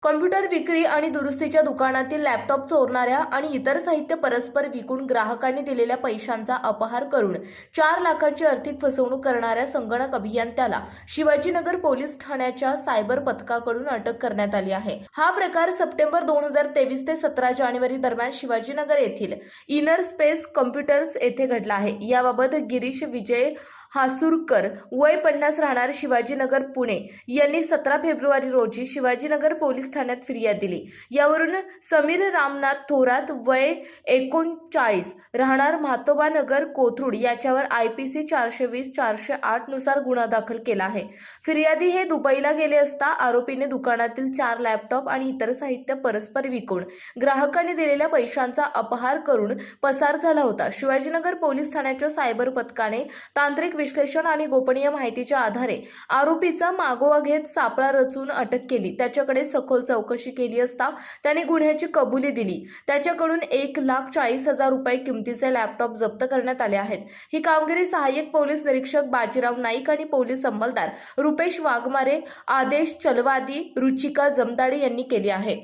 Computer विक्री आणि दुरुस्तीच्या दुकानातील लॅपटॉप चोरणाऱ्या आणि इतर साहित्य परस्पर विकून ग्राहकांनी दिलेल्या पैशांचा अपहार करून 4 लाखांची आर्थिक फसवणूक करणाऱ्या संगणक अभियंत्याला शिवाजीनगर पोलीस ठाण्याच्या सायबर पथकाकडून अटक करण्यात आली आहे। हा प्रकार सप्टेंबर 2023 ते 17 जानेवारी दरम्यान शिवाजीनगर येथील इनर स्पेस कॉम्प्युटर्स येथे घडला आहे। याबाबत गिरीश विजय हासुरकर वय 50 राहणार शिवाजीनगर पुणे यांनी 17 फेब्रुवारी रोजी शिवाजीनगर पोलीस ठाण्यात फिर्याद दिली। यावरून समीर रामनाथ थोरात वय 39 राहणार म्हातोबा नगर कोथरूड याच्यावर IPC 420-408 नुसार गुन्हा दाखल केला आहे। फिर्यादी हे दुबईला गेले असता आरोपीने दुकानातील 4 लॅपटॉप आणि इतर साहित्य परस्पर विकून ग्राहकांनी दिलेल्या पैशांचा अपहार करून पसार झाला होता। शिवाजीनगर पोलीस ठाण्याच्या सायबर पथकाने तांत्रिक विश्लेषण आणि गोपनीय माहितीच्या आधारे आरोपीचा मागोवा घेत सापळा रचून अटक केली। त्याच्याकडे सखोल चौकशी केली असता त्याने गुन्ह्याची कबुली दिली। त्याच्याकडून 1,40,000 रुपये किमतीचे लॅपटॉप जप्त करण्यात आले आहेत। ही कामगिरी सहाय्यक पोलीस निरीक्षक बाजीराव नाईक आणि पोलीस अंमलदार रुपेश वाघमारे, आदेश चलवादी, रुचिका जमदाडे यांनी केली आहे।